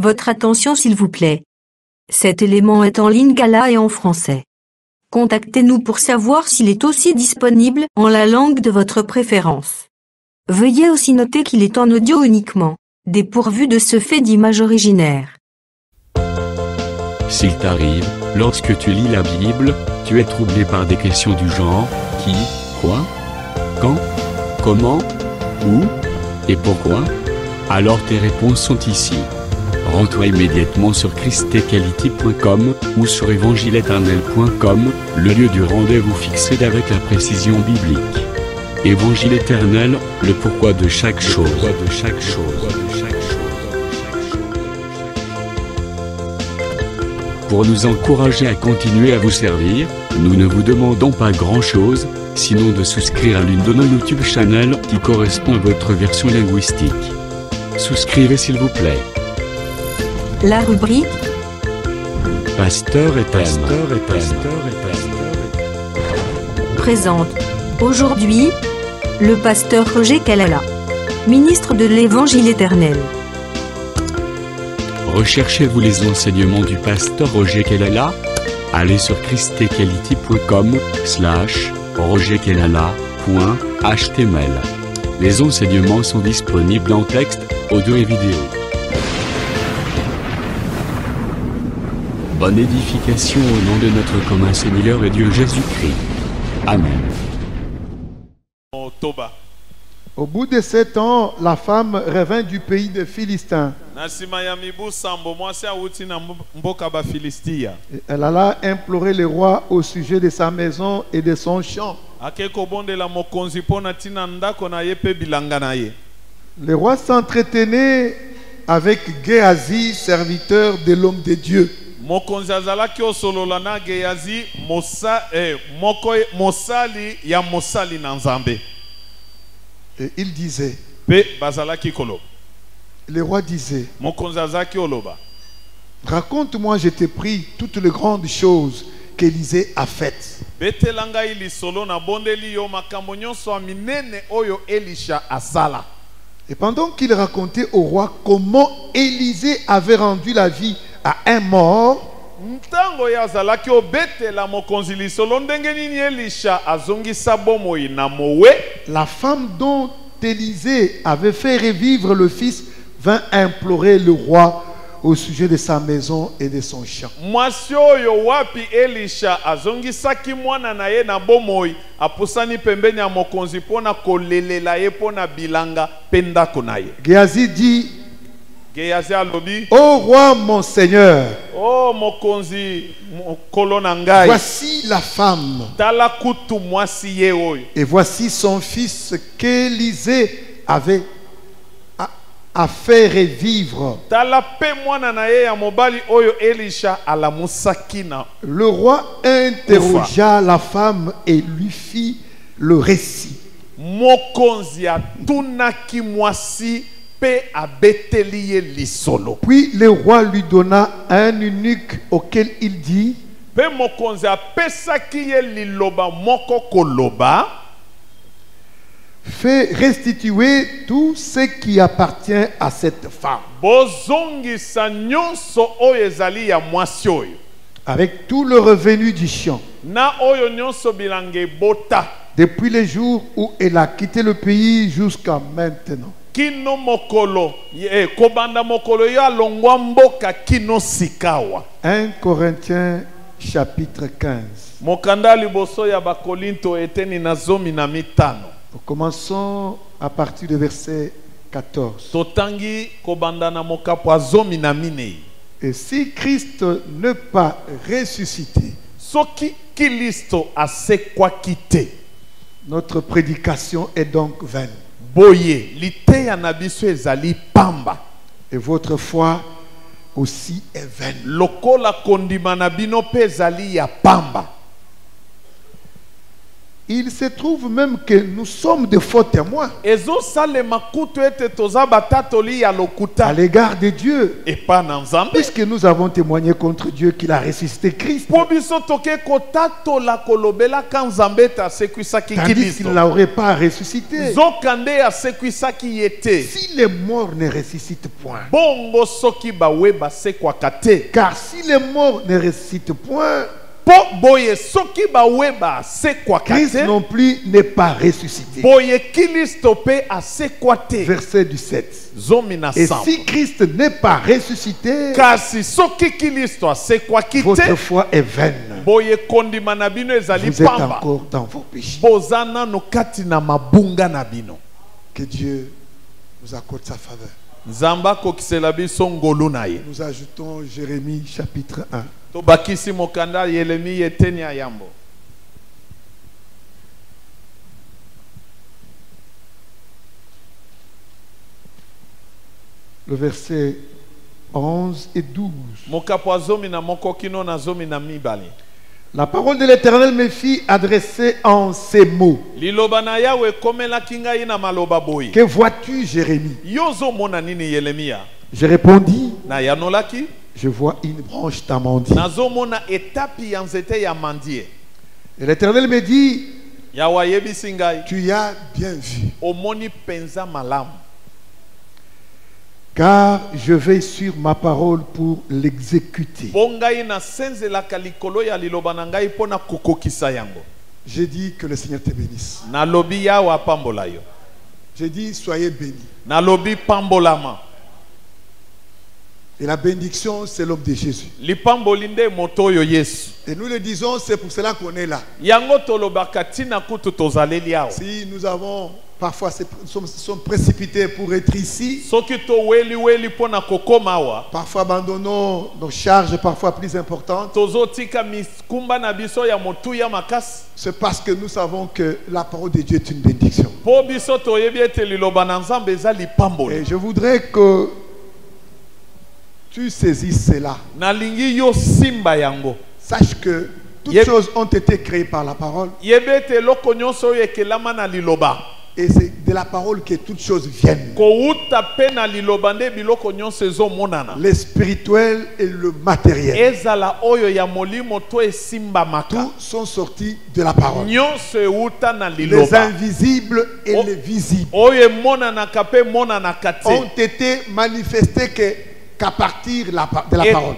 Votre attention s'il vous plaît. Cet élément est en lingala et en français. Contactez-nous pour savoir s'il est aussi disponible en la langue de votre préférence. Veuillez aussi noter qu'il est en audio uniquement, dépourvu de ce fait d'image originaire. S'il t'arrive, lorsque tu lis la Bible, tu es troublé par des questions du genre « qui, quoi, quand, comment, où et pourquoi ?» Alors tes réponses sont ici. Rends-toi immédiatement sur christequality.com ou sur évangile-éternel.com, le lieu du rendez-vous fixé avec la précision biblique. Évangile éternel, le pourquoi de chaque chose. Pour nous encourager à continuer à vous servir, nous ne vous demandons pas grand-chose, sinon de souscrire à l'une de nos YouTube channels qui correspond à votre version linguistique. Souscrivez s'il vous plaît. La rubrique Pasteur et thème. présente aujourd'hui le pasteur Roger Kalala, ministre de l'Évangile éternel. Recherchez-vous les enseignements du pasteur Roger Kalala? Allez sur christequality.com/rogerkelala.html. Les enseignements sont disponibles en texte, audio et vidéo. Bonne édification au nom de notre commun Seigneur et Dieu Jésus-Christ. Amen. Au bout de 7 ans, la femme revint du pays des Philistins. Et elle alla implorer le roi au sujet de sa maison et de son champ. Le roi s'entretenait avec Géasi, serviteur de l'homme de Dieu. Et il disait, le roi disait, raconte-moi, je te prie, toutes les grandes choses qu'Élisée a faites. Et pendant qu'il racontait au roi comment Élisée avait rendu la vie à un mort, la femme dont Élisée avait fait revivre le fils vint implorer le roi au sujet de sa maison et de son champ. Géasi dit, ô roi mon Seigneur, voici la femme et voici son fils qu'Élisée avait a fait revivre. Le roi interrogea la femme et lui fit le récit. Puis le roi lui donna un eunuque auquel il dit, fais restituer tout ce qui appartient à cette femme, avec tout le revenu du champ, depuis le jour où elle a quitté le pays jusqu'à maintenant. 1 Corinthiens chapitre 15. Nous commençons à partir du verset 14. Et si Christ n'est pas ressuscité, notre prédication est donc vaine. Et votre foi aussi est vaine. Il se trouve même que nous sommes de faux témoins à l'égard de Dieu, puisque nous avons témoigné contre Dieu qu'il a ressuscité Christ, tandis qu'il n'aurait pas ressuscité. Si les morts ne ressuscitent point, car si les morts ne ressuscitent point, Christ non plus n'est pas ressuscité. Verset 17. Et si Christ n'est pas ressuscité, votre foi est vaine. Vous êtes encore dans vos péchés. Que Dieu nous accorde sa faveur. Nous ajoutons Jérémie chapitre 1. Le verset 11 et 12. La parole de l'Éternel me fit adresser en ces mots. Que vois-tu, Jérémie? Je répondis, je vois une branche d'amandier. Et l'Éternel me dit, tu as bien vu, car je vais sur ma parole pour l'exécuter. J'ai dit que le Seigneur te bénisse. J'ai dit soyez bénis. Et la bénédiction, c'est l'homme de Jésus. Et nous le disons, c'est pour cela qu'on est là. Si nous avons parfois sommes précipités pour être ici, parfois abandonnons nos charges parfois plus importantes, c'est parce que nous savons que la parole de Dieu est une bénédiction. Et je voudrais que tu saisisses cela. Sache que toutes choses ont été créées par la parole. Et c'est de la parole que toutes choses viennent. Le spirituel et le matériel. Tous sont sortis de la parole. Les invisibles et les visibles ont été manifestés qu'à partir de la parole.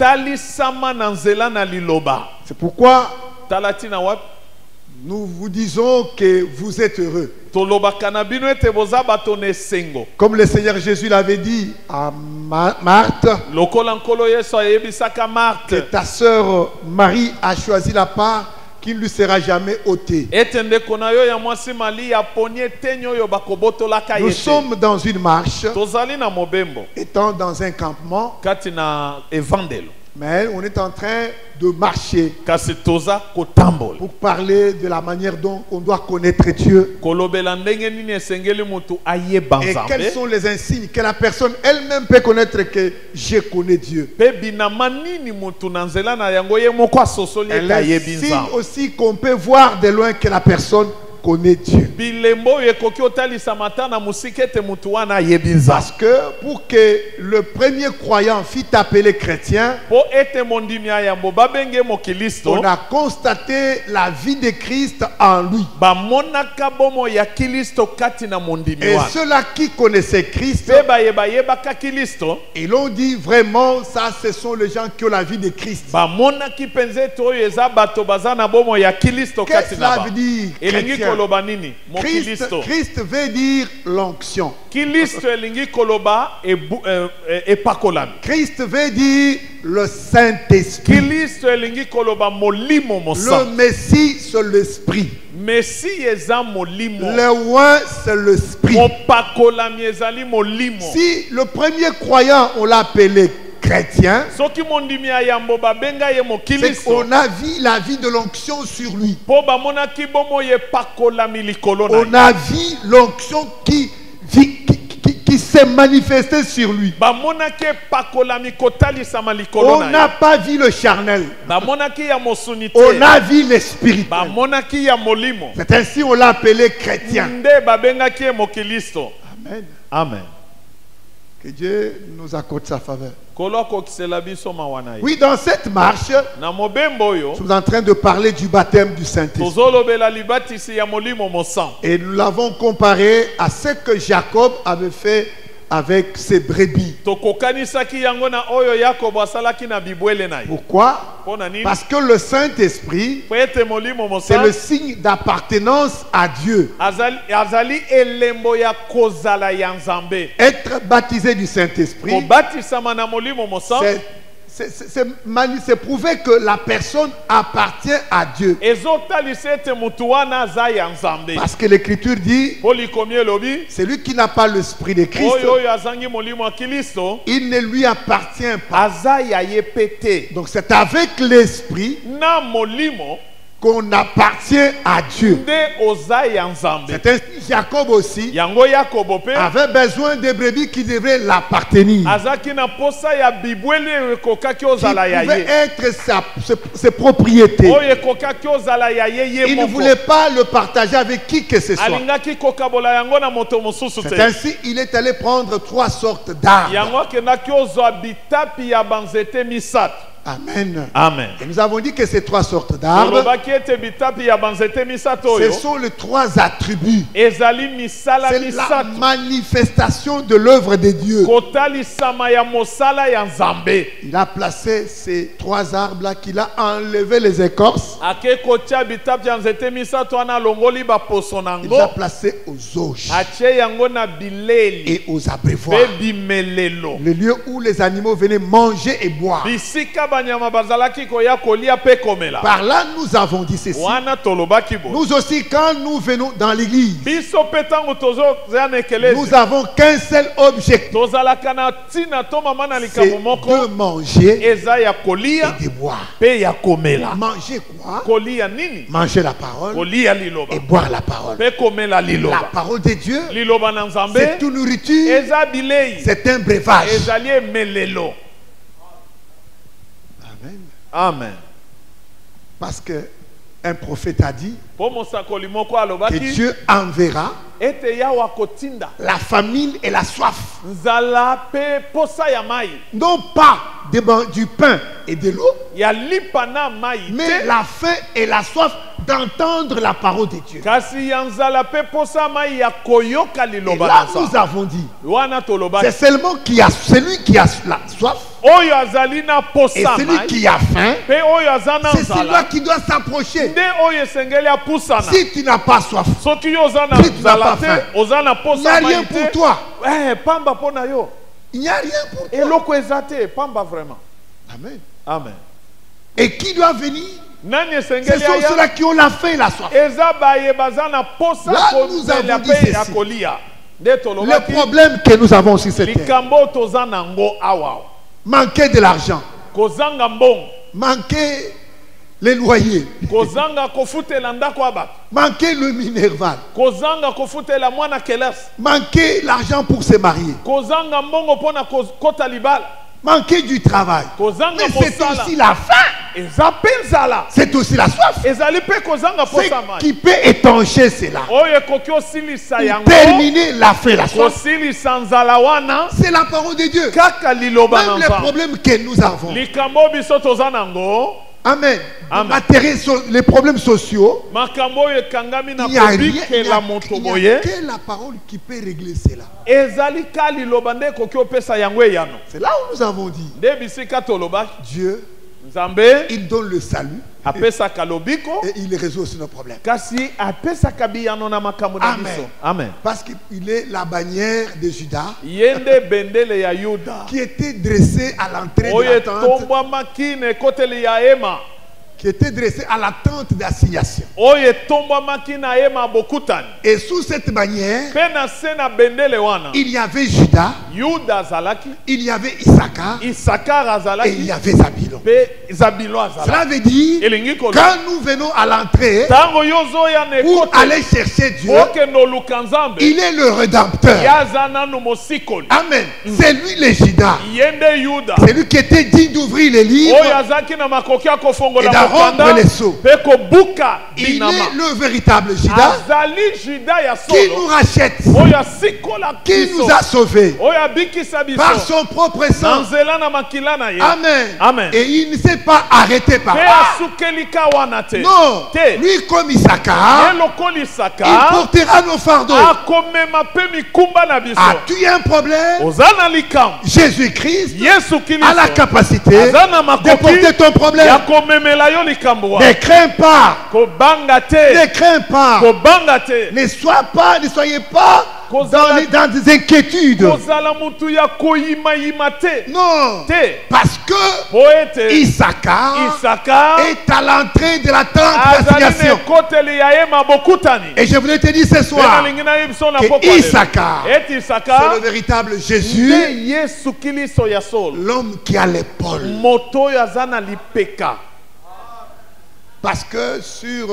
C'est pourquoi nous vous disons que vous êtes heureux. Comme le Seigneur Jésus l'avait dit à Marthe, que ta sœur Marie a choisi la part qui ne lui sera jamais ôtée. Nous sommes dans une marche, étant dans un campement, mais on est en train de marcher pour parler de la manière dont on doit connaître Dieu. Et quels sont les insignes que la personne elle-même peut connaître que je connais Dieu. Et les signes aussi qu'on peut voir de loin que la personne connaît Dieu. Parce que pour que le premier croyant fût appelé chrétien, on a constaté la vie de Christ en lui. Et ceux-là qui connaissaient Christ, ils l'ont dit vraiment, ça ce sont les gens qui ont la vie de Christ. Qu'est-ce que cela veut dire, chrétien? Christ veut dire l'onction. Christ veut dire le Saint-Esprit. Le Messie, c'est l'Esprit. Le roi, c'est l'Esprit. Si le premier croyant, on l'a appelé chrétien, c'est qu'on a vu la vie de l'onction sur lui. On a vu l'onction qui s'est manifesté sur lui. bamonaki epakolami kotalisama On likolo na n'a ye pas vu le charnel. bamonaki ya mosuni On te a vu l'esprit. bamonaki ya molimo C'est ainsi on l'a appelé chrétien. nde babengaki ye mokilisto. Amen. Amen. Que Dieu nous accorde sa faveur. kolo akokisela biso mawana ye Oui, dans cette marche, na mobembo oyo nous sommes en train de parler du baptême du Saint-Esprit. tozolobela libatisi ya molimo mosantu Et nous l'avons comparé à ce que Jacob avait fait avec ses brebis. tokokanisaki yango na oyo yakobo asalaki na bibwele na ye. Pourquoi? Mpo na nini? Parce que le Saint-Esprit, Po ete molimo c'est le mosantu signe d'appartenance à Dieu. azali elembo ya kozala ya nzambe. Être baptisé du Saint-Esprit, kobatisama na molimo mosantu c'est prouver que la personne appartient à Dieu. ezotalisa ete mutu wana aza ya nzambe. Parce que l'Écriture dit, po likomi elobi celui qui n'a pas l'Esprit de Christ, oyo azangi molimo ya Kristo il ne lui appartient pas. aza ya ye pe te. Donc c'est avec l'Esprit na molimo qu'on appartient à Dieu. nde oza ya nzambe. C'est ainsi Jacob aussi yango yakobo pe avait besoin de brebis qui devraient l'appartenir. azaki na posa ya bibwele oyo ekokaki Qui ozala ya pouvaient ye être ses propriétés. oyo ekokaki ozala ya ye ye Il ne moko. voulait pas le partager avec qui que ce soit. alingaki kokabola yango na moto mosusu C'est te. ainsi il est allé prendre 3 sortes d'arbres. yango akendaki ozwa bitapi ya banzete misato. Amen. Amen. Et nous avons dit que ces 3 sortes d'arbres, olobaki ete bitapi ya banzete misato ce oyo sont les 3 attributs. ezali misala C'est la misato manifestation de l'œuvre de Dieu. kotalisama ya mosala ya nzambe. Il a placé ces 3 arbres-là, qu'il a enlevé les écorces. ake kotia bitapi ya nzete misato wana alongoli baposo na Il les a yango placés aux auges atie yango na bileli et aux pe abreuvoirs. bimelelo. Le lieu où les animaux venaient manger et boire. bisika banyama bazalaki koya kolia pe komela. Par là, nous avons dit ceci. wana tolobaki bo Nous aussi, quand nous venons dans l'église, biso pe ntango tozoza na ekelesi nous avons qu'un seul objectif, tozalaka na ntina to mama na c'est likambo moko de manger eza ya kolia et de boire. pe ya komela. Manger quoi? kolia nini? Manger la parole kolia liloba et boire la parole. pe komela La liloba. parole de Dieu, liloba na nzambe c'est une nourriture, eza bilei c'est un breuvage. ezali emelelo. Amen. Amen. Parce que un prophète a dit po mosakoli moko que alobaki Dieu enverra ete yawa kotinda la famine et la soif, nzala pe posa ya mai non pas du pain et de l'eau, ya lipa na mai mais te la faim et la soif d'entendre la parole de Dieu. kasi ya nzala pe posa mai ya koyoka Et liloba là, na nous nzambe. avons dit, wana c'est tolobaki seulement celui qui a la soif oyo azali na et posa celui mai qui a faim, pe oyo aza na c'est celui-là nzala qui doit s'approcher. nde oyo esengeli apusana. Si tu n'as pas soif, soki yo oza na Si tu n'as nzala pas te faim, oza na il n'y a posa rien mai pour te toi. pamba mpo na yo Il n'y a rien pour toi. eloko eza te pamba vraiment. Amen. Amen. Et qui doit venir? nani Ce esengeli sont aya ceux-là qui ont la faim et la soif. eza baye baza na posa Là, nous komela avons dit pe ya ceci. kolia nde Le tolobaki problème que nous avons sur cette terre, likambo oyo toza nango awa manquer de l'argent, kozanga mbongo manquer les loyers, kozanga kofutela ndako ya bato manquer le minerval, kozanga kofutela mwana kelasi manquer l'argent pour se marier, kozanga mbongo mpo na kota libala manquer du travail. kozanga Mais c'est mosala aussi la faim, eza mpe nzala c'est aussi la soif. ezali mpe kozanga Ce posa mai qui peut étancher cela, oyo ekoki osilisa pour yango terminer la faim et la soif, kosilisa nzala wana c'est la parole de Dieu. kaka liloba na Même les nzambe. problèmes que nous avons, likambo biso toza nango amen, Amen. les problèmes sociaux, makambo oyo ekangami na il n'y a rien, il n'y kobikela a- moto il n'y a boye que la parole qui peut régler cela. ezali ka liloba nde ekoki opesa yango eyano. C'est là où nous avons dit, nde bisika tolobaki Dieu, nzambe il donne le salut apesaka lobiko et il résout aussi nos problèmes. kasi apesaka biyano na makambo na Amen. biso. Amen. Parce qu'il est la bannière de Judas ye nde bendele ya yuda qui était dressée à l'entrée de oyo la tente, etombwamaki na ekoteli ya ema qui était dressé à la tente d'assignation. oyo etombwamaki na ye mabokutani Et sous cette manière, mpe na se na bendele wana il y avait Judas, yuda azalaki il y avait Issachar isakar et il y azalaki avait Zabulon. mpe zabilo azalaki Cela veut dire, elingi koloba quand nous venons à l'entrée ntango yo ozoya na pour ekote aller chercher Dieu, okende oluka nzambe il est le rédempteur. ye aza nanu mosikoli Amen. C'est lui le Judas. ye nde yuda C'est lui qui était digne d'ouvrir les oyo livres azalaki na makoki ya et kofongola d'arrompre mokanda les sceaux. mpe kobuka Il est binama le véritable Judas azali juda ya qui nous solo rachète, oyo asikola qui biso nous a sauvés oyo abikisa biso par son propre na sang. nzela na makila na ye Amen. Amen. Et il ne s'est pas arrêté par mpe là. asukeli ka wana te Non. te Lui comme ye Issachar, lokola il isaka portera nos fardeaux. akomema mpe mikumba na biso As-tu un problème? oza na likambo Jésus-Christ yesu a la kiliso capacité aza na de makoki porter ton ya problème. komemela yo likambo Ne wana crains pas. kobanga te Ne crains pas. kobanga te Ne soyez pas dans des inquiétudes. kozala mutu ya koyimayima te Non. te Parce que po ete Issachar isaka est à l'entrée de la tente azali na d'assignation. ekoteli ya ye mabokutani Et je voulais te dire ce mpe soir nalingi na ye biso na que pokwa lelo. Issachar, ete c'est isaka le véritable nde Jésus, yesu kiliso ya solo l'homme qui a l'épaule. moto oyo aza na lipeka Parce que sur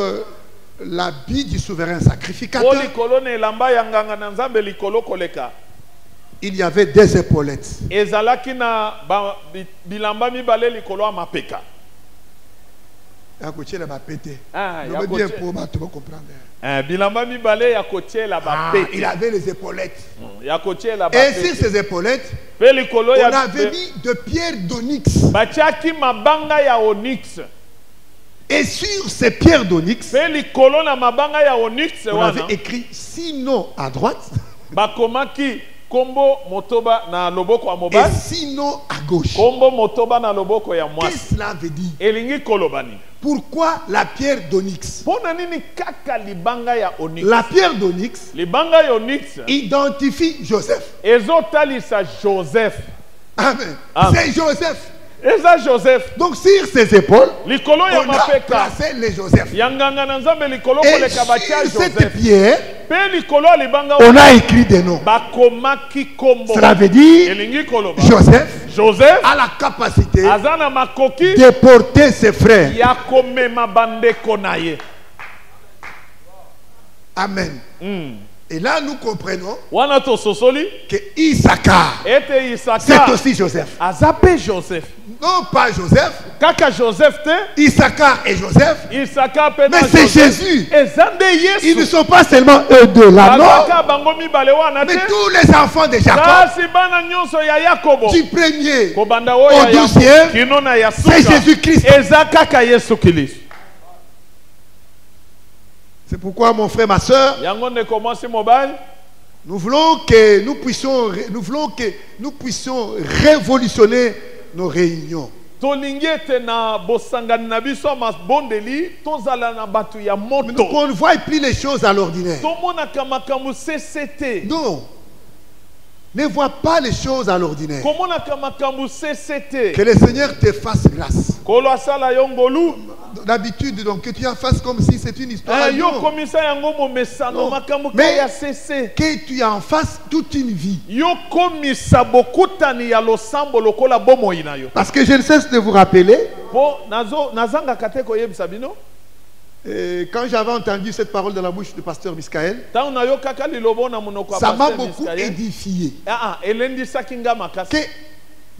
l'habit du souverain po sacrificateur, likolo na elamba ya nganga na nzambe likolo koleka il y avait des épaulettes. ezalaki na bilamba mibale likolo ya mapeka À côté de ma pété. Ah, Je ya veux bien kotie- pour moi, tu vas comprendre. bilamba mibale ya kotiela Ah, bapete il avait les épaulettes. ya kotiela Et sur bapete ces épaulettes, mpe likolo on ya avait mis de pierres d'onyx. batiaki mabanga ya onyx Et sur ces pierres d'onyx, mpe likolo na mabanga ya onyx on avait wana écrit 6 noms à droite bakomaki kombo motoba na loboko ya et mobali 6 noms à gauche. kombo motoba na loboko ya Qu'est-ce mwasi que cela veut dire? elingi koloba nini Pourquoi la pierre d'onyx? mpo na nini kaka libanga ya onyx La pierre d'onyx libanga ya onyx identifie Joseph. ezotalisa joseph Amen. Amen. C'est Joseph. eza joseph Donc sur ses épaules, likolo ya on a mapeka placé les Joseph. ya nganga na nzambe likolo Et koleka batia sur cette joseph pierre, mpe likolo ya libanga on a écrit des noms. bakomaki kombo Cela veut dire elingi koloba Joseph joseph a la capacité aza na makoki de porter ses frères. ya komema bandeko na ye Amen. Et là, nous comprenons wana tososoli que Issachar, ete c'est isaka aussi Joseph. aza mpe joseph Non pas Joseph, kaka joseph te Issachar et Joseph, isaka mpe mais na c'est joseph Jésus. eza nde Ils ne yesu sont pas seulement eux deux là, non, azaka bango mibale wana mais te tous les enfants de Jacob, kasi bana nyonso ya yakobo du premier kobanda oyo au ya Yakobo douzième, kino na ya c'est suka Jésus-Christ. eza kaka yesu kristo C'est pourquoi mon frère, ma soeur, yango ndeko mwasi mobali nous voulons que nous puissions révolutionner nos réunions. tolingi ete na bosangani na biso ya mabondeli tozala na bato ya moto Qu'on ne voit plus les choses à l'ordinaire. tomonaka makambo sese te Non. Ne vois pas les choses à l'ordinaire. komonaka makambo sese te Que le Seigneur te fasse grâce. kolo asala yo ngolu D'habitude, donc, que tu en fasses comme si c'est une histoire. yo Non. komisa yango momesano Non. makambo Mais- kaya sese Que tu en fasses toute une vie. yo komisa bokutani ya losambo lokola bomoi na yo Parce que je ne cesse de vous rappeler, po nazangaka te koyebisa bino quand j'avais entendu cette parole de la bouche du pasteur Miskaël, ntango nayokaka lilobo na monoko ya ça m'a Pasteur beaucoup Miskaye, édifié. elendisaki nga makasi Que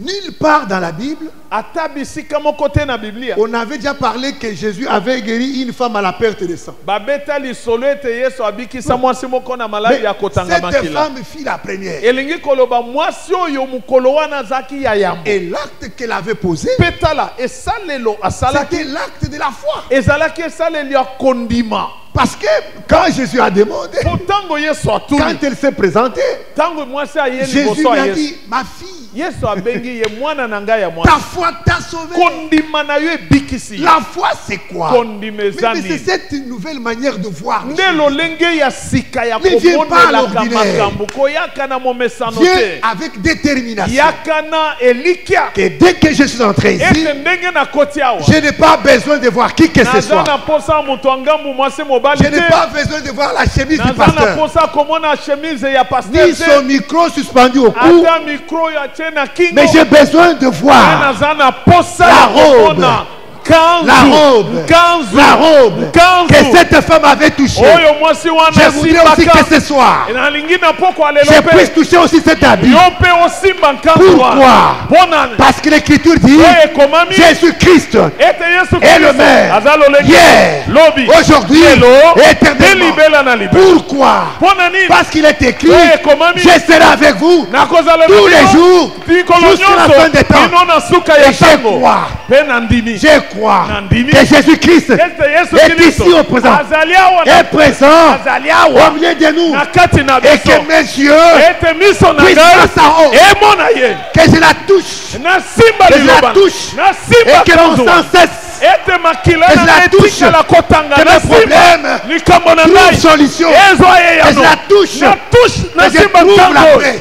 nulle part dans la Bible, ata bisika moko te na biblia on avait déjà parlé que Jésus avait guéri une femme à la perte de sang. babeta lisolo ete yesu abikisa mwasi moko na Mais maladi ya kotanga cette makila femme fit la première. elingi koloba mwasi oyo mokolo wana azalaki ya yambo Et l'acte qu'elle avait posé, mpe tala esalelo asalaki c'était l'acte de la foi. ezalaki esaleli ya kondima Parce que quand Jésus a demandé, Potango Yesu atuni. quand elle s'est présentée, Tango mwasi aye Jésus liboso lui ya a Yesu. dit, ma fille, Yesu abengi ye mwana na ngai ya mwasi. ta foi t'a sauvé. Kondima na yo ebikisi. La foi, c'est quoi? Kondima Mais ezani. c'est cette nouvelle manière de voir. les Nde choses. lolenge ya sika ya Ne viens pas à komonelaka l'ordinaire. makambo koyaka na momesano Viens te. avec détermination. Yaka na elikia. Que dès que je suis entré ici, Ete ndenge na koti awa. je n'ai pas besoin de voir qui que ce Naza soit. na posa moto angambu mwasi mobali Je n'ai te. pas besoin de voir la chemise du Naza na pasteur. posa komona chemise ya pasteur Ni son te. micro suspendu au cou. Ata micro ya tie na kingo. Mais j'ai besoin de voir Naza na posa la ya robe. komona. Kanzu. la robe. Kanzu. La robe Kanzu. que cette femme avait touchée. Oyo mwasi wana Je voudrais aussi simbaka. que ce soir, Na lingina poko alelo je pe. puisse toucher aussi cet habit. Yo pe osimba nkanzu Pourquoi? wana. Bona. Parce que l'écriture dit Oye komami. Jésus-Christ Ete Yesu est le Kristo. Maire. Azalo lenge. Hier, Lobi. aujourd'hui Lelo. et éternellement. Delibela na libela. Pourquoi? Bona nini? Parce qu'il est écrit, Oye komami. je serai avec vous Nakozala tous les jours Tikolo jusqu'à la fin des temps. Ino na suka ya Et je tango. crois, Pe na ndimi. je crois Nandimi. que Jésus-Christ Ete Yesu est Kristo. ici au présent, Azali awa na est présent Azali awa. au milieu de nous, Na kati na et biso. que mes yeux Ete miso na puissent ngai. passer en haut, Emona ye. que je la touche, Na simba que je la liloba. touche, Na et simba que mon kanzu. sang cesse, Ete makila que je na la touche, etikala kotanga. que Na mes simba. problèmes Likambo na trouvent ngai. solution, Ezo ye que je yano. la touche, Na touche na que je simba trouve la kanzo. paix.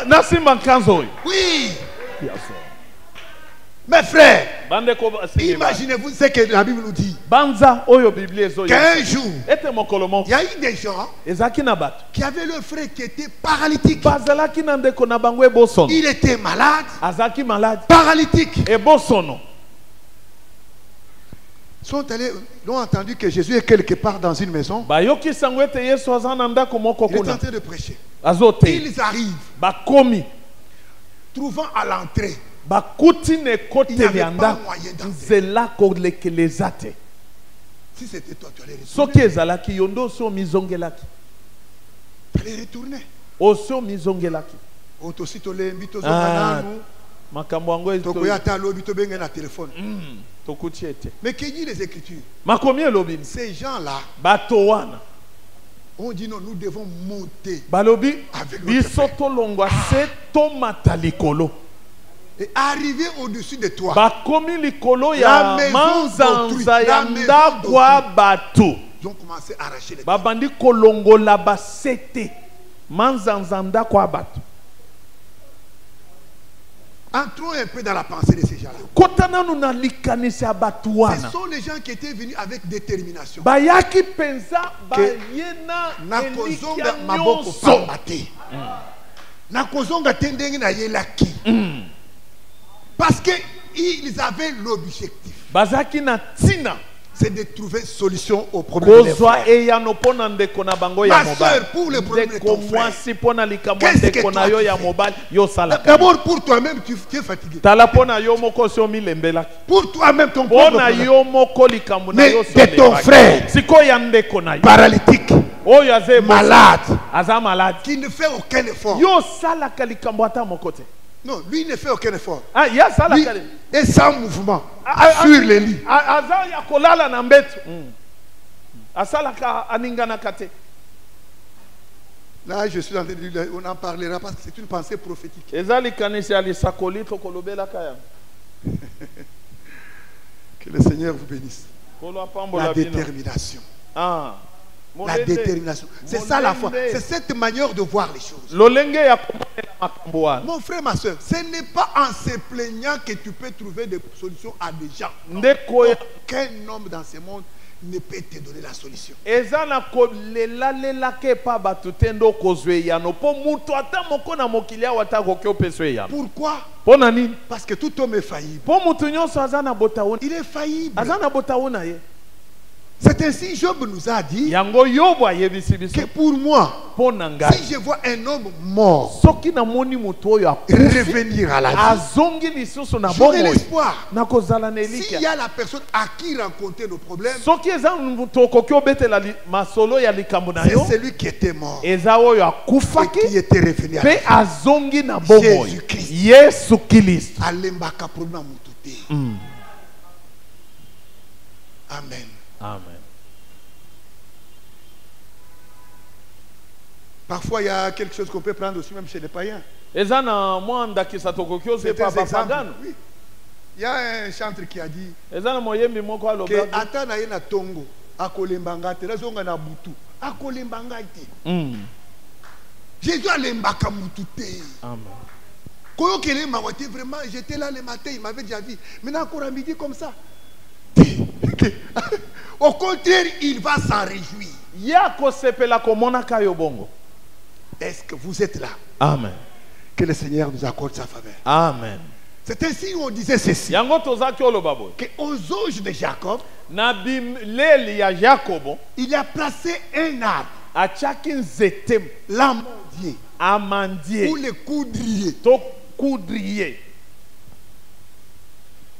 Na simba kanzo. Oui. Mes frères, Bande ko basini ba. imaginez-vous ce que la Bible nous dit. Banza oyo Biblia ezo. Qu'un jour, Ete mokolo il moko. y a eu des gens Ezaki na bato. qui avaient leur frère qui était paralytique. Bazalaki na ndeko na bango ebosono. Il était malade, Azaki malade. paralytique. Ebosono. Ils sont allés, ils ont entendu que Jésus est quelque part dans une maison. Bayoki sango ete Yesu aza na ndako moko Il est en kuna. train de prêcher. Azote. Ils arrivent, Bakomi. trouvant à l'entrée, Bakuti ne il n'y kote avait ya pas ndako. moyen d'entrer. Nzela kolekeleza te. Si c'était toi, tu allais Soki retourner. ezalaki yo ndo osi omizongelaki. Tu allais retourner. Osi omizongelaki. On aussi tolembi Ah, tozongana nous. makambo yango Tokoya ta lobi tobenga na téléphone. tokuti ete. Mais que dit les Écritures? Makomi elobi nini? Ces gens-là Bato wana ont dit non, nous devons monter balobi avec notre biso frère. tolongwa se tomata likolo. Et arriver au-dessus de toi. Bakomi likolo La ya maison manzanza d'autrui. ya La maison ndako ya bato. Ils ont commencé à arracher les Babandi kolongola basete manzanza ndako ya bato. Entrons un peu dans la pensée de ces gens-là. Kota nanu na likanisi ya bato Ce wana. sont les gens qui étaient venus avec détermination. Bayaki penza Que bayena Nakozonga elikia maboko nyonso. pamba te. Nakozonga te ndenge na yelaki. Parce que ils avaient l'objectif, Bazaki na tina c'est de trouver solution au problème de leurs kozwa frères. eyano pona ndeko na bango ya Ma mobali. sœur, pour le problème de Ndeko ton frère, mwasi pona likambo qu'est-ce que ndeko na toi yo tu ya fais? mobali yo sala. D'abord pour toi-même, tu es fatigué. Tala pona yo moko si omilembelaki. Pour toi-même, ton propre Pona problème. yo moko likambo na Mais yo si de ton olembaki. frère, Siko ya ndeko na yo. paralytique, Oyo aza ebosi. malade, Aza malade. qui ne fait aucun effort. Yo salaka likambo ata moko te. Non, lui ne fait aucun effort. Ah, ya Lui salaka. est sans mouvement Ah, sur les lits. Aza ya kolala na mbetu. Asalaka aninganaka te. Là, je suis en train de dire, on en parlera parce que c'est une pensée prophétique. Ezali kanisi alisakoli to kolobelaka ya. Que le Seigneur vous bénisse. Kolo apambo La la bino. détermination. Ah. La détermination. C'est ça la foi. Molende. C'est cette manière de voir les choses. Lolenge ya komonela makambo wana. Mon frère, ma soeur, ce n'est pas en se plaignant que tu peux trouver des solutions à des gens. Ndeko ya Aucun homme dans ce monde ne peut te donner la solution. eza na kolelalela ke pa bato te ndo kozwa eyano mpo mutu ata moko na mokili awa ata akoki opesa eyano. Pourquoi? Mpo na nini? Parce que tout homme est faillible. Mpo mutu nyonso aza na botawu Il est faillible. aza na botawu na ye. C'est ainsi Job nous a dit Yango yobo ayebisi biso que pour moi, mpo na ngai. si je vois un homme mort Soki namoni mutu oyo akufi revenir à la vie, azongi lisusu na j'aurai bomoi l'espoir. nakozala na S'il y elikia. a la personne à qui rencontrer nos problèmes, Soki eza mutu okoki obetela masolo ya likambo na c'est yo celui qui était mort eza oyo et akufaki qui était revenu à la mpe vie. azongi na bomoi. Jésus-Christ. Yesu Kristo. Alembaka problème mutu te. Amen. Amen. Parfois, il y a quelque chose qu'on peut prendre aussi même chez les païens. Ezana mwanda kisatokokyo c'est pas Certains exemples, papagano. oui. Il y a un chanteur qui a dit Ezana moyembi moko que aloba. ata na ye na tongo akolembanga te nazonga na butu akolembanga te. Jésus alembaka mutu te. Amen. Koyo kele mawate vraiment j'étais là le matin il m'avait déjà vu. Maintenant encore à midi comme ça. Au contraire, il va s'en réjouir. Yako sepela komona kayo bongo. Est-ce que vous êtes là? Amen. Que le Seigneur nous accorde sa faveur. Amen. C'est ainsi qu'on disait ceci. Yango tozaki oloba boy. Que aux anges de Jacob, Na bileli ya Jacobo il a placé un arbre, achaki nzete l'amandier, amandier ou le coudrier. to coudrier.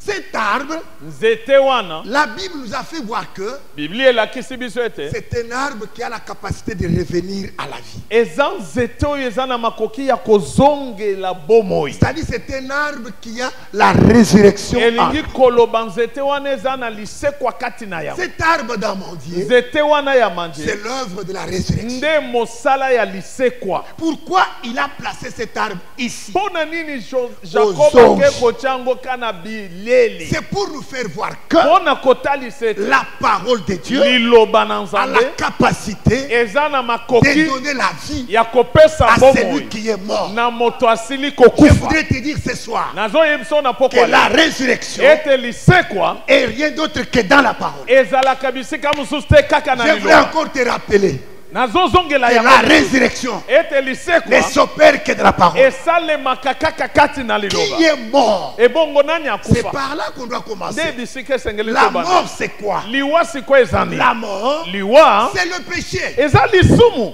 Cet arbre, Nzete wana la Bible nous a fait voir que Biblia elakisi biso ete c'est un arbre qui a la capacité de revenir à la vie. eza nzete oyo eza na makoki ya kozongela bomoi. C'est-à-dire c'est un arbre qui a la résurrection. Elingi koloba nzete wana eza na lisekwa kati na yango. Cet arbre d'amandier, Nzete wana ya manje c'est l'œuvre de la résurrection. nde mosala ya lisekwa. Pourquoi il a placé cet arbre ici? Mpona nini Aux Jacob anges. ake kotyango kana bileli C'est pour nous faire voir que mpona kotalisa ete la parole de Dieu liloba na a nzambe la capacité eza na de makoki donner la vie ya kopesa à celui bomoi qui est mort. na moto asili Je kokufa. voudrais te dire ce soir nazoyebisa na que pokwa la résurrection ete lisekwa est rien d'autre que dans la parole. ezalaka bisika mosusu te kaka na Je voudrais liloba. encore te rappeler nazozongela que yango la résurrection ete ne lisekwa s'opère que de la parole. esalemaka kaka kati na liloba. Qui est mort? ebongo nani C'est akufa par là qu'on doit nde commencer. bisika esengeli La tobanda. mort, c'est quoi? liwa siko ezani La mort, liwa c'est le péché. eza lisumu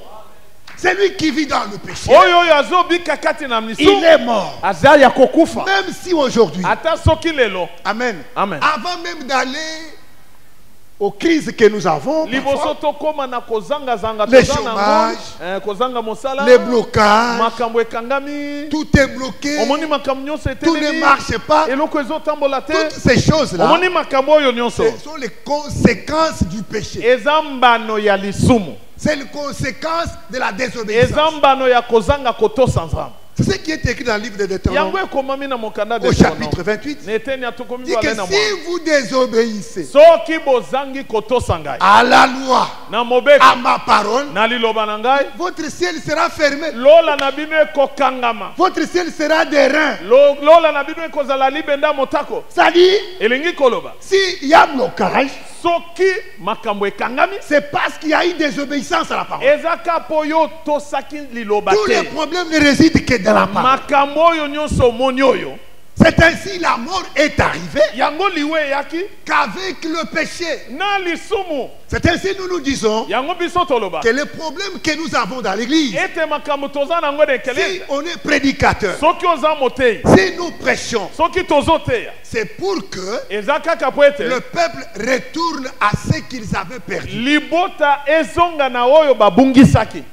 C'est lui qui vit dans le péché. oyo oyo azobika kati na Il lisumu est mort. aza ya kokufa Même si aujourd'hui, ata soki lelo. Amen. Amen. Avant même d'aller aux crises que nous avons, liboso parfois, tokoma na kozangazanga le toza nango, chômage, kozanga mosala les blocages, makambo ekangami tout est bloqué, omoni makambo nyonso tout ne etelemi marche pas. eloko ezotambola te Toutes ces choses-là, omoni makambo oyo nyonso ce sont les conséquences du péché. eza mbano ya lisumu, C'est les conséquences de la eza désobéissance. mbano ya kozanga kotosa nzambe. C'est ce qui est écrit dans le livre de Deutéronome yango ekomami na mokanda au chapitre 28. neteni atokomi Dit que bale na mwa si vous désobéissez soki bozangi kotosa ngai à la loi, na mobeko à ma parole, na liloba na ngai, votre ciel sera fermé. lola na bino ekokangama, Votre ciel sera des reins. lola na bino ekozala libenda motako. C'est-à-dire, elingi koloba s'il y a blocage, soki makambo ekangami c'est parce qu'il y a eu désobéissance à la parole. ezaka po yo tosaki liloba Tous les te. problèmes ne résident que dans la parole. makambo oyo nyonso omoni oyo C'est ainsi la mort est arrivée yango liwe eyaki qu'avec le péché. na lisumu. C'est ainsi nous nous disons yango biso toloba que les problèmes que nous avons dans l'église, ete makambo toza nango na si ekeleza on est prédicateur, soki oza motei si nous prêchons, soki tozoteya c'est pour que eza kaka po ete le peuple retourne à ce qu'ils avaient perdu. libota ezonga na oyo babungisaki.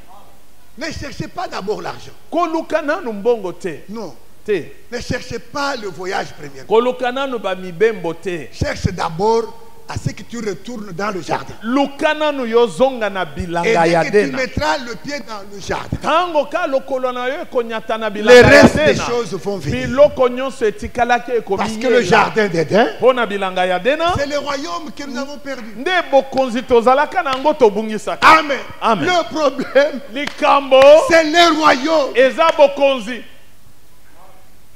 Ne cherchez pas d'abord l'argent. koluka nanu mbongo te Non. te Ne cherchez pas le voyage premièrement. koluka nanu bamibembo te Cherche d'abord à ce que tu retournes dans le jardin. luka nanu yozonga na Et bilanga ya dès que tu dena mettras le pied dans le jardin, tango ka lokolo na yo ekonyata na les bilanga ya restes des dena choses vont venir. biloko nyonso etikalaki Parce que le jardin d'Éden, mpo na bilanga ya dena c'est le royaume que nous avons perdu. nde bokonzi tozalaka na yango tobungisaka. Amen. Amen. Le problème, likambo c'est le royaume. eza bokonzi.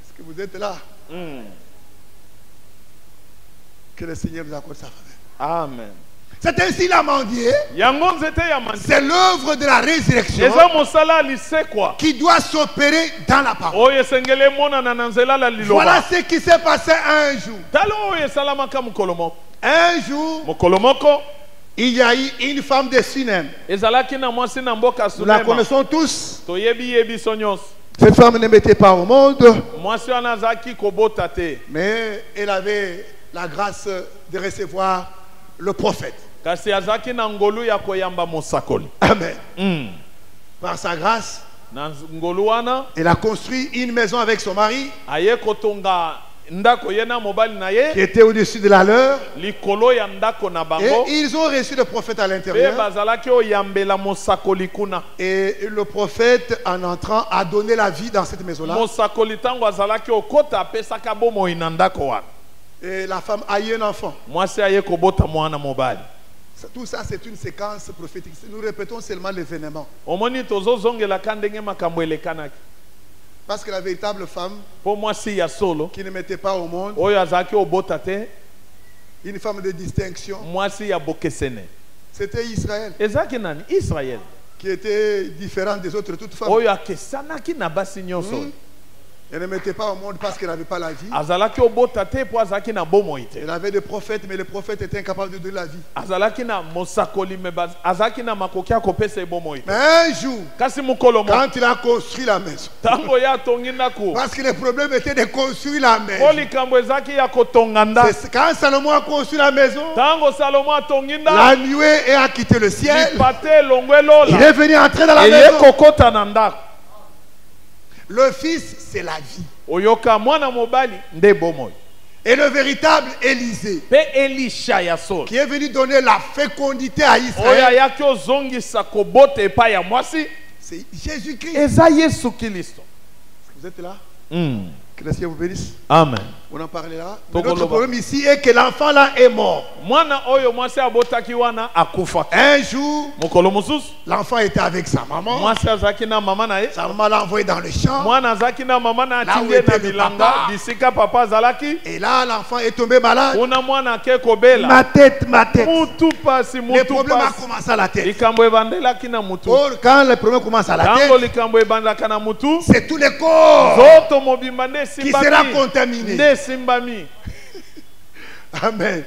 Est-ce que vous êtes là? Que le Seigneur nous accorde sa faveur. Amen. C'est ainsi l'amandier. yango nzete ya mandi C'est l'œuvre de la résurrection eza mosala lisekwa qui doit s'opérer dans la parole. oyo esengeli emonana na nzela la liloba. Voilà ce qui s'est passé un jour. tala oyo esalamaka mokolo moko. Un jour, mokolo moko il y a eu une femme de Sunem. ezalaki na mwasi na mboka Nous la Sunema. connaissons tous. toyebi biso nyonso. Cette femme ne mettait pas au monde, mwasi wana azalaki kobota te mais elle avait la grâce de recevoir le prophète. kasi azalaki na ngolu ya koyamba mosakoli. Amen. Par sa grâce, na ngolu wana elle a construit une maison avec son mari. aye kotonga ndako ye na mobali na ye qui était au-dessus de la leur. likolo ya ndako na Et bango ils ont reçu le prophète à pe l'intérieur. bazalaki oyambela mosakoli kuna. Et le prophète, en entrant, a donné la vie dans cette maison-là. Mosakoli ntango azalaki okota apesaka bomoi na ndako wana. Et la femme a eu un enfant. Mwasi aye kobota mwana mobali. Tout ça, c'est une séquence prophétique. Nous répétons seulement l'événement. Omoni tozozongelaka ndenge makambo elekanaki. Parce que la véritable femme Po mwasi ya solo qui ne mettait pas au monde, oyo azalaki obota te, une femme de distinction, mwasi ya bokesene, c'était Israël, ezalaki nani? Israel qui était différent des autres toutes femmes. oyo akesanaki na basi nyonso. Elle ne mettait pas au monde parce qu'elle n'avait pas la vie. Azalaki obota te po azalaki na bomoi te. Elle avait des prophètes, mais les prophètes étaient incapables de donner la vie. Azalaki na mosakoli me azalaki na makoki akopesa bomoi te. Mais un jour, Kasi mukolo mo quand il a construit la maison, tango ya tongi ndako parce que le problème était de construire la po maison. likambo ezalaki ya kotonga ndako. C'est quand Salomon a construit la maison, Tango Salomo atongi ndako la nuée a quitté le ciel. lipate elongwe Il lola est venu entrer dans la eye maison. kokota na ndako. Le fils, c'est la vie. Oyoka mwana mobali nde bomoi. Et le véritable Élisée, Pe Elisha ya solo qui est venu donner la fécondité à oyo Israël, ayaki ozongisa kobota epai ya mwasi c'est Jésus-Christ. eza Yesu Kristo. Vous êtes là? Mm. Que le Seigneur vous bénisse. Amen. On en parlera. Donc, Mais notre on le voit. problème ici est que l'enfant là est mort. Mwana oyo mwasi abotaki wana akufa. Un jour, Mokolo mosusu l'enfant était avec sa maman. mwasi azalaki na mama na ye. Sa maman l'a envoyé dans le champ. Mwana azalaki na mama na Là où atindi était na le bilanga papa. bisika papa azalaki. Et là, l'enfant est tombé malade. Kuna mwana ake kobela. Ma tête, ma tête. Mutu pasi Le mutu problème a pasi. commencé à la tête. Likambo ebandelaki na mutu. Or, quand le problème commence à la Tango tête, likambo ebandaka na mutu. c'est tout le corps Zoto mobimba nde qui sera simbami. contaminé. Nde simbami. Amen.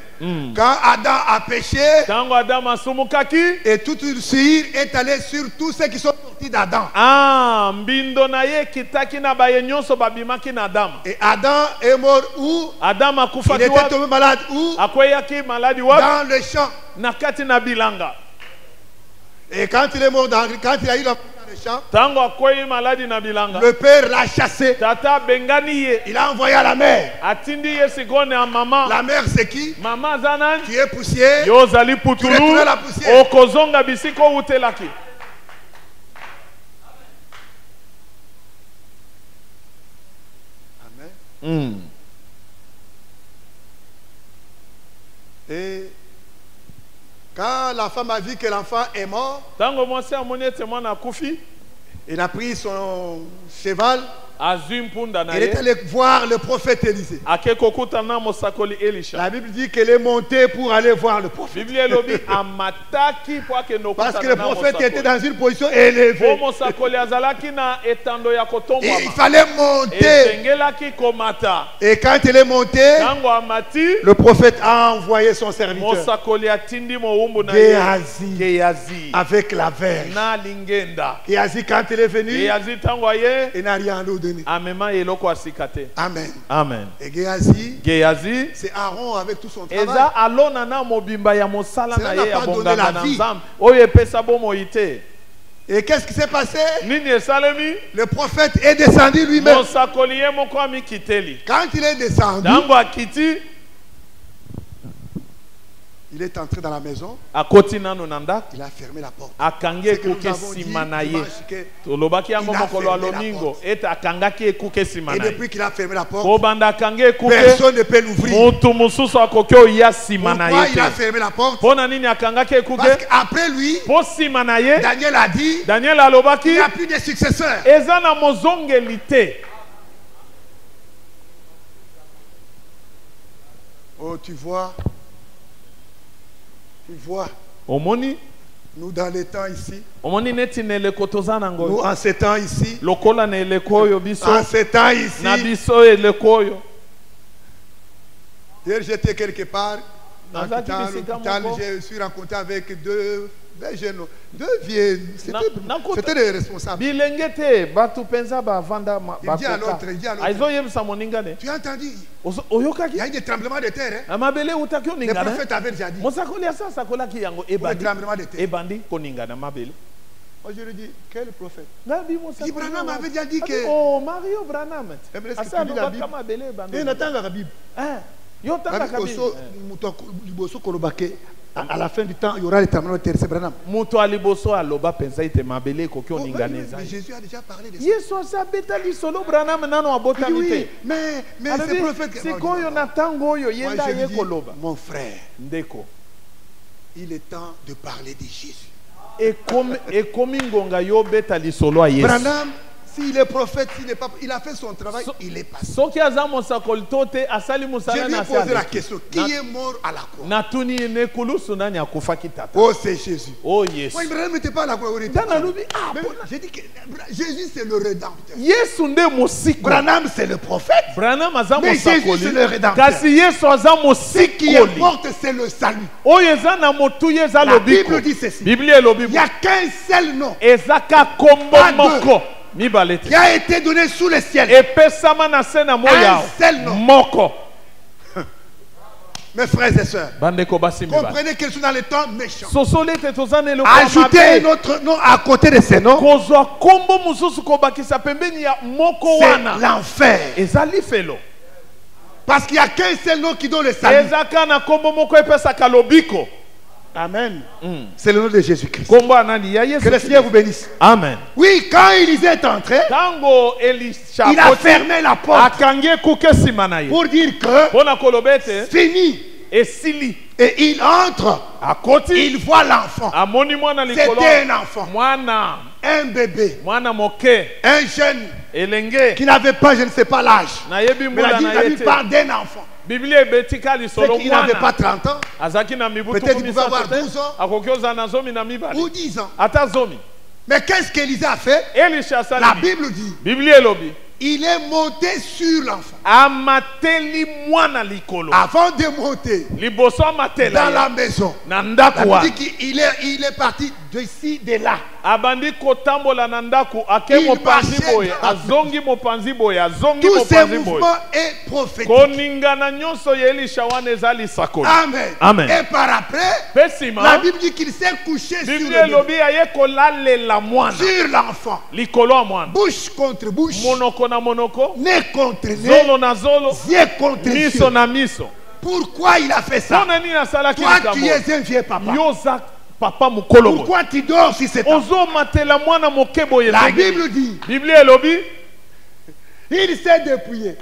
Quand Adam a péché, Tango Adam asumukaki. et toute une suire est allée sur tous ceux qui sont sortis d'Adam. Ah, mbindo na ye kitaki na baye nyonso babimaki na Adam. Et Adam est mort où? Adam Il akufaki était wapi? tombé malade où? Akweyaki maladi wapi? Dans le champ. Na kati na bilanga. Et quand il est mort, quand il a eu la dans le champ, Tango akweyi maladi na bilanga. le père l'a chassé. Tata bengani ye. Il a envoyé à la mère. Atindi ye sikone ya mama. La mère, c'est qui? Mama zanani? Tu es poussière. Yo zali putulu. Retourne la poussière. Okozonga bisiko utelaki. Amen. Et quand la femme a vu que l'enfant est mort, Tango mwasi amoni ete mwana akufi. il a pris son cheval. Azwi mpunda na Il est ye. allé voir le prophète Élisée. Ake kokuta na mosakoli Elisha. La Bible dit qu'elle est montée pour aller voir le prophète. Biblia elobi amataki po ake nokuta Parce que le na prophète mosakoli. était dans une position élevée. Po mosakoli azalaki na etando ya Et il kotombwama. fallait monter. Esengelaki komata. Et quand elle est montée, Tango amati, le prophète a envoyé son serviteur mosakoli atindi mowumbu na Géasi Gehazi. avec la verge. Na lingenda. Géasi, quand il est venu, Gehazi tango aye, il n'a rien à nous donner. amema eloko asikate. Amen. Amen. Et Géasi, Gehazi c'est Aaron avec tout son travail. eza alona na mobimba ya mosala Cela na n'a ye ya pas donné bonganga la na vie. Nzambe. Oyo epesa bomoi te. Et qu'est-ce qui s'est passé? Nini esalemi? Le prophète est descendu lui-même. Mosakoli ye moko amikiteli. Quand il est descendu, Tango akiti, il est entré dans la maison. akoti nanu na ndako. Il a fermé la porte. Akangi C'est que nous ekuke avons dit nsima na ye. dimanche que- Tolobaki yango Il a mokolo ya fermé la lomingo porte. ete akangaki ekuke nsima Et na ye. depuis qu'il a fermé la porte, Kobanda akangi ekuke, personne ne peut l'ouvrir. mutu mosusu akoki oya nsima na Pourquoi ye il a te. fermé la porte? Mpo na nini akangaki Parce ekuke? qu'après lui, Mpo nsima na ye, Daniel a dit, Daniel il alobaki n'y a plus de successeurs. eza na mozongeli te. Oh, tu vois, Omoni, nous dans les temps ici, omoni neti na eleko toza na nous ngoyo. en ces temps ici, Lokola na eleko oyo biso, en ces temps ici, na biso eleko oyo. hier j'étais quelque part, en Nazaki quittant bisika l'hôpital, moko. je suis rencontré avec deux jeunes, deux vieux, Nakota- c'était des responsables. bilenge te bato mpenza bavanda Il dit à l'autre, il dit à l'autre, aizoyebisa moninga ne tu as entendu, il oyokaki y a eu des tremblements de terre. Hein? amabele utaki Le oningana prophète avait déjà dit, mosakoli asa asakolaki yango pour le ebandi tremblement de terre. ebandi koningana mabele Moi, je lui dis, quel prophète? Ngabi Moussa. Branham avait déjà dit que. Oh, Mario Branham. Eh, mais est-ce que Asa tu lis la aloba Bible? kama bele bando. Et Nathan la Bible. Yo tanga kabi. À la fin du temps, il y aura les tremblements de terre. C'est Branham. Muto aliboso aloba pensa ite mabele ko kyo ninganeza. Mais Jésus a déjà parlé de ça. Yesu asa betali solo Branham nano abota Oui, mite. mais c'est prophète. Sikoyo na tango yo yenda ye koloba. Mon frère, Ndeko. il est temps de parler de Jésus. Et comme ngonga yo betali solo a Yesu. Branham, s'il est prophète, s'il n'est pas, il a fait son travail, il est passé. Soki azamo sakoltote asali musala Je lui ai na posé la question, qui est mort à la croix? Natuni ne kulusu nani akufa kitata. Oh, c'est Jésus. Oh Yesu. Oui, Branham n'était pas à la croix. J'ai dit que Jésus c'est le rédempteur. Yesu nde mosiko. Branham c'est le prophète. Branham azamo Mais Jésus sakoli. c'est le rédempteur. Kasi Yesu azamo Ce qui est sikoli. mort c'est le salut. Oyo eza na motu yeza La lobiko. Bible dit ceci. Biblie elobi. Il n'y a qu'un seul nom Ezaka kombo Pas deux. moko. Mibalete. qui a été donné sous le ciel. Epesama na se na moya. Un seul nom. Moko. Mes frères et sœurs, Bandeko basi mibale. comprenez qu'ils sont dans les temps méchants. Sosole te tozane le Ajoutez un autre nom à côté de ces noms. kozwa kombo mususu kobakisa pembeni ya moko C'est wana. l'enfer. Ezali felo. Parce qu'il n'y a qu'un seul nom qui donne le salut. Ezaka na kombo moko epesaka lobiko. Amen. C'est le nom de Jésus-Christ. Kombo anani ya Yesu. Que le Seigneur vous bénisse. Amen. Oui, quand Élisée est entré, Tango Elisha il a fermé la porte akange kuke simana ye. pour dire que Pona kolobete fini. esili Et il entre, akoti il voit l'enfant. amoni mwana likolo. C'était un enfant, Mwana un bébé, moke un jeune elenge qui n'avait pas, je ne sais pas l'âge. na yebi Mais la mbula na Bible parle d'un enfant. Biblia ebetika C'est lisolo qu'il n'avait pas mwana 30 ans azaki na mibutu Peut-être il pouvait avoir 12 ans. akokioza na zomi na mibale ou 10 ans. ata zomi. Mais qu'est-ce qu'Élisée a fait? Elisha La sali Bible dit, Biblia elobi il est monté sur l'enfant. amateli mwana likolo Avant de monter liboso dans amatela la maison, na la ndako Bible wana. dit qu'il est parti d'ici, de là. Abandi kotambola na ndako ake Il mopanzi marchait boye dans la azongi mopanzi boye azongi Tous ces mopanzi boye mouvements est prophétique. koningana nyonso ya Elisha wana ezali sakoli. Amen. Amen. Et par après, Pe la sima Bible dit qu'il s'est couché sur Biblia le elobi aye kolalela mwana sur l'enfant. likolo ya mwana Bouche contre bouche, monoko na monoko nez contre nez, zolo na zolo yeux contre miso yeux. na miso. Pourquoi il a fait ça? Mpona nini asalaki Toi, tu likambo es un vieux papa. yo za papa mokolo boye Pourquoi tu dors si c'est ta ozomatela mwana moke boye La ndenge. Bible dit, Biblia elobi il s'est dépouillé.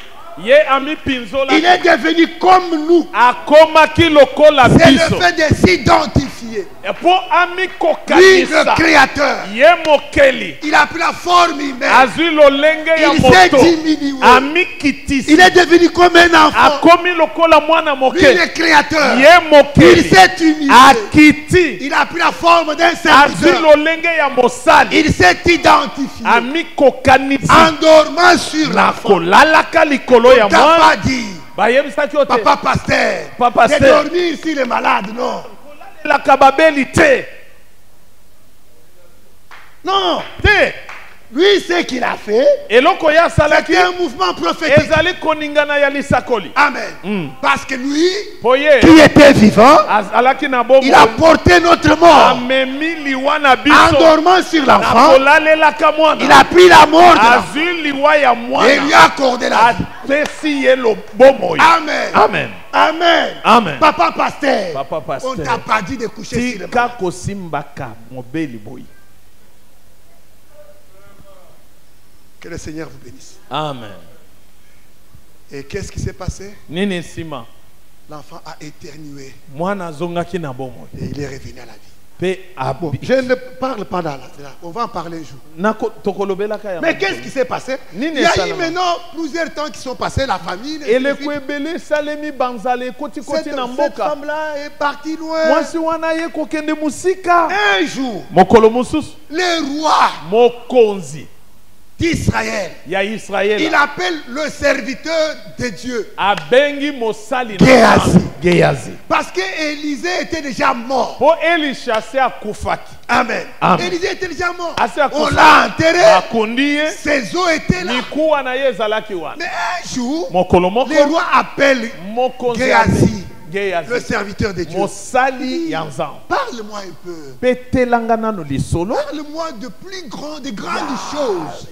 ye amipinzola Il est devenu comme nous. akomaki lokola C'est biso le fait de s'identifier. mpo Lui, amikokanisa le Créateur, ye mokeli il a pris la forme humaine. azwi lolenge ya Il s'est moto diminué. amikitisi Il est devenu comme un enfant. akomi lokola mwana Lui, moke le Créateur, ye il mokeli s'est humilié. akiti Il a pris la forme d'un azwi serviteur. lolenge ya mosali Il s'est identifié amikokanisi en dormant sur na l'enfant. kolalaka likolo ya T'as mwana pas dit, bayebisaki yo te papa pasteur, Papa de pasteur. dormir sur les malades. Non. kolalelaka babeli te Non. te Lui, ce qu'il a fait, eloko ye asalaki c'était un mouvement prophétique. ezali koningana ya lisakoli Amen. Parce que lui, po ye qui était vivant, azalaki na il a bomoi porté notre mort. amemi liwa na En biso dormant sur na l'enfant, kolalelaka il mwana a pris la mort de l'enfant azwi liwa ya et lui mwana a accordé la vie. apesi ye bomoi. Amen. Amen. Amen. Amen. Papa pasteur, Papa pasteur. on t'a pas dit de coucher sur le tika malade. kosimbaka mobeli boyi. Que le Seigneur vous bénisse. Amen. Et qu'est-ce qui s'est passé? Nini nsima L'enfant a éternué mwana azongaki na bomoi et il est revenu à la vie. pe Bon, je ne parle pas là. On va en parler un jour. tokolobelaka ya Mais qu'est-ce qui s'est passé? Nini Il y a eu esalama. maintenant plusieurs temps qui sont passés, la famille. les eleko filles. ebele esalemi banzala ekoti koti Cette na mboka femme-là est partie loin. mwasi wana ye kokende mosika Un jour, mokolo mosusu le roi mokonzi d'Israël, ya il Israele appelle le serviteur de Dieu. abengi mosali na Gehazi. Nzambe. Gehazi Parce que Élisée était déjà mort. po Elisha se akufaki Amen. Amen. Élisée était déjà mort. Asi On akufa. l'a enterré. bakundi ye Ses os étaient là. mikuwa na ye ezalaki wana Mais un jour, mokolo moko le roi appelle mokonzi Gehazi. Géasi. le serviteur de Dieu. Mosali yanzan. Parle-moi un peu. Petelangana no lisolo. Parle-moi de plus grandes, des grandes choses.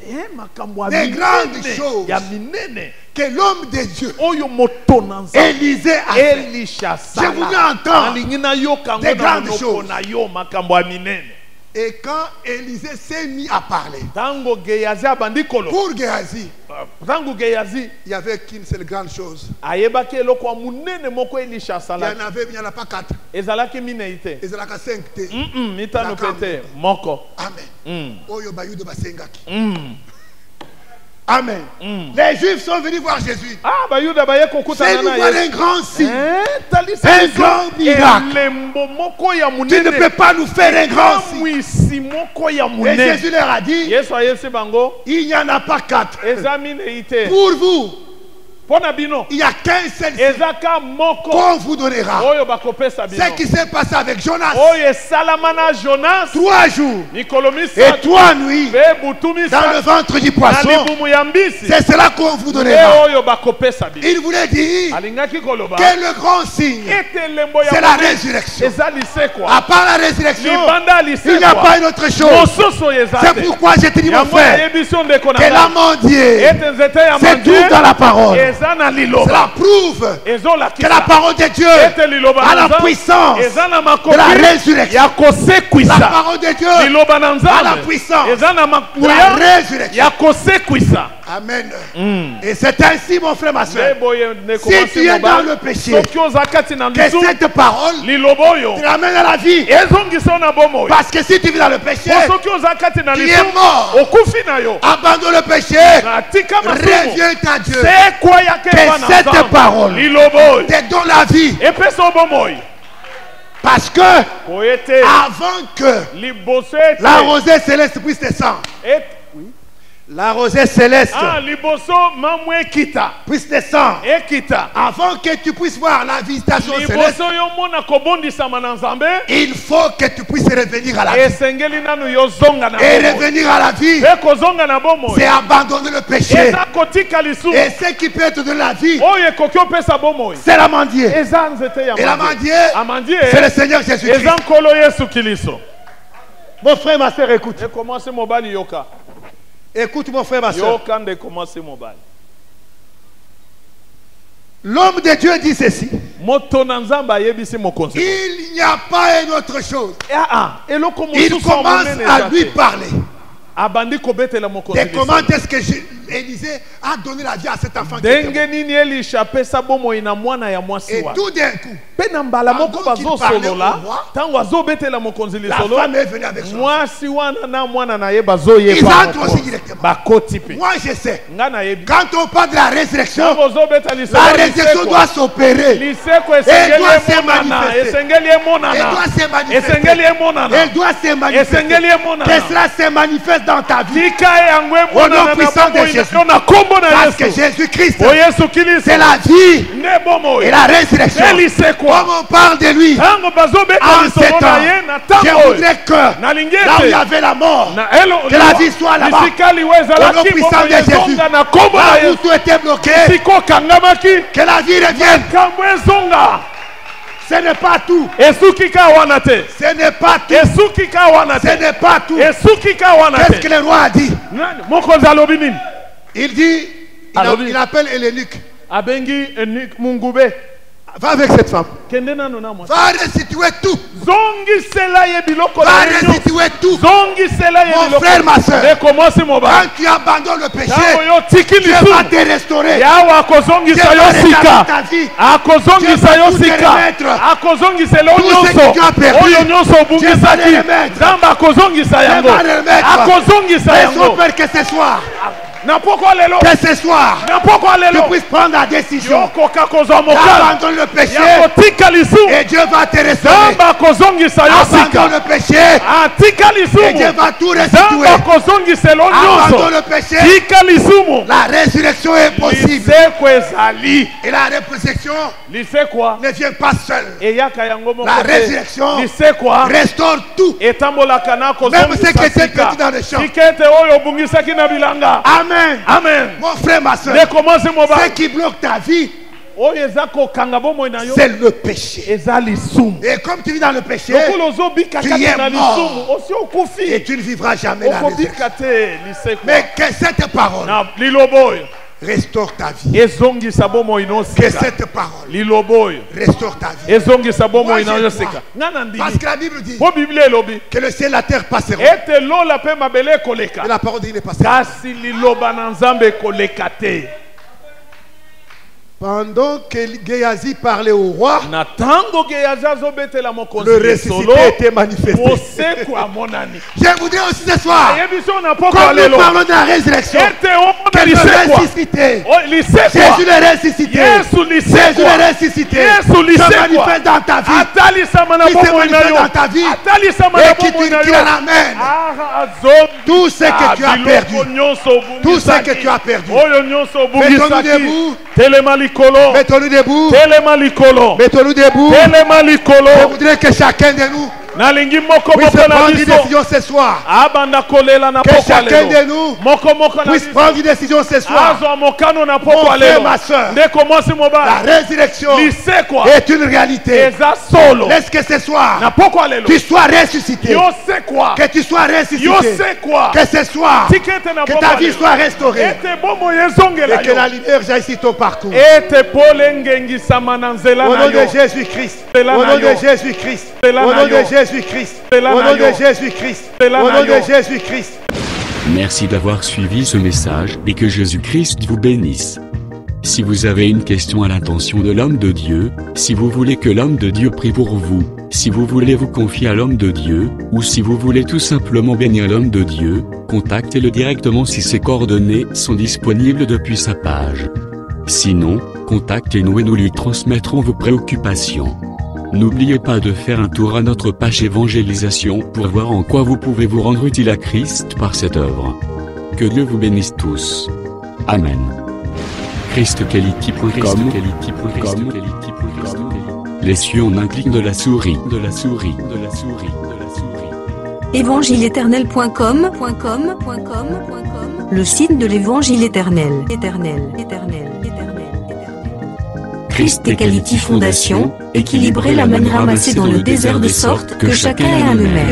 Des grandes choses. Ya minene. Que l'homme de Dieu, Oyo motonanza. Élisée, a fait. Elisha Je voulais entendre des grandes choses. Et quand Élisée s'est mis à parler, Tango Géasi abandi kolo. pour Géasi, Tango Géasi. il n'y avait qu'une seule grande chose. Ayebaki eloko munene moko Elisha Il sala. n'y en a pas 4. Ezalaki mineite. Il y en a 5. Mitano pete. Moko. Amen. Oyo bayude basengaki. Amen. Les Juifs sont venus voir Jésus. Ah, bayuda baye kokuta C'est nous nana voir Yesu. un grand signe. Un grand miracle. Tu ne peux pas nous faire un grand signe. Et Jésus leur a dit, il n'y en a pas 4. Pour vous, il n'y a qu'un seul signe qu'on vous donnera. Ce qui s'est passé avec Jonas. 3 jours et 3 nuits dans le ventre du poisson. C'est cela qu'on vous donnera. Il voulait dire que le grand signe, c'est la résurrection. À part la résurrection, il n'y a pas une autre chose. C'est pourquoi je te dis, mon frère, que l'amandier se trouve dans la parole. Cela prouve que la parole de Dieu a la puissance de la résurrection. La parole de Dieu a la puissance de la résurrection. Amen. Et c'est ainsi, mon frère, ma soeur. Si tu es dans le péché, que cette parole te ramène à la vie. Parce que si tu vis dans le péché, tu es mort. Abandonne le péché. Reviens à Dieu. Que cette parole te donne la vie. Parce que avant que la rosée céleste puisse descendre, la rosée céleste puisse descendre, avant que tu puisses voir la visitation céleste, il faut que tu puisses revenir à la vie. Et revenir à la vie, c'est abandonner le péché. Et ce qui peut te donner la vie, c'est l'amandier. Et l'amandier, c'est le Seigneur Jésus-Christ. Mon frère, ma soeur, écoute. Écoute, mon frère, ma soeur. L'homme de Dieu dit ceci. Il n'y a pas une autre chose. Il commence à lui parler. Et comment est-ce que Élisée a donné la vie à cet enfant? Et tout d'un coup, pendant qu'il parlait au roi, la femme est venue avec son enfant. Ils entrent aussi directement. Moi je sais, quand on parle de la résurrection, la résurrection doit s'opérer. Et elle doit se manifester. Elle doit se manifester. Que cela se manifeste dans ta vie. Au nom puissant de Jésus. Parce que Jésus-Christ, c'est la vie et la résurrection. Comme on parle de lui en ces temps, je voudrais que là où il y avait la mort, que la vie soit là-bas. Au nom puissant de Jésus. Là où tout était bloqué, que la vie revienne. Ce n'est pas tout. Ce n'est pas tout. Ce n'est pas tout. Qu'est-ce que le roi a dit? Il dit, il appelle l'eunuque. Va avec cette femme. Va restituer tout. Va restituer tout. Mon frère, ma soeur, quand tu abandonnes le péché, Dieu va te restaurer. Dieu va rétablir ta vie. Dieu va tout te remettre. Tout ce que tu as perdu, Dieu va le remettre. Dieu va le remettre. Laissons faire que ce soir. Que ce soir, tu puisses prendre la décision d'abandonner le péché et Dieu va te restaurer. Abandonne le péché et Dieu va tout restituer. Abandonne le péché, la résurrection est possible. Et la résurrection ne vient pas seule. La résurrection restaure tout. Même ce qui était perdu dans le champ. Amen. Amen. Mon frère, ma soeur, ce qui bloque ta vie c'est le péché. Et comme tu vis dans le péché, tu y es mort. Et tu ne vivras jamais la résurrection. Mais que cette parole restaure ta vie. Que cette parole restaure ta vie. Moi, parce que la Bible dit que le ciel et la terre passeront. Mais la parole dit ne passera pas. Pendant que Géasi parlait au roi, le ressuscité était manifesté. Je voudrais aussi ce soir, quand nous parlons de la résurrection, que le ressuscité, Jésus le ressuscité, Jésus le ressuscité, se manifeste dans ta vie, qui se manifeste dans ta vie, et qui l'amène tout ce que tu as perdu, tout ce que tu as perdu. Mettons-nous debout. Mettons-nous debout. Mettons-nous debout. Je voudrais que chacun de nous puisse prendre une décision ce soir. Que chacun de nous puisse prendre une décision ce soir. Mon frère, ma soeur, la résurrection est une réalité. Laisse que ce soir tu sois ressuscité. Que tu sois ressuscité. Que ce soir que ta vie soit restaurée. Et que la lumière jaillisse sur ton parcours. Au nom de Jésus-Christ. Au nom de Jésus-Christ. Au nom de Jésus-Christ. Au nom de Jésus-Christ. Au nom de Jésus-Christ. Merci d'avoir suivi ce message et que Jésus-Christ vous bénisse. Si vous avez une question à l'intention de l'homme de Dieu, si vous voulez que l'homme de Dieu prie pour vous, si vous voulez vous confier à l'homme de Dieu, ou si vous voulez tout simplement bénir l'homme de Dieu, contactez-le directement si ses coordonnées sont disponibles depuis sa page. Sinon, contactez-nous et nous lui transmettrons vos préoccupations. N'oubliez pas de faire un tour à notre page évangélisation pour voir en quoi vous pouvez vous rendre utile à Christ par cette œuvre. Que Dieu vous bénisse tous. Amen. ChristQuality.com. Les cieux en un clic de la souris. Évangile-éternel.com. Le site de l'évangile éternel. ChristQuality Fondation, équilibrer la manne ramassée dans le désert de sorte que chacun ait un numéro.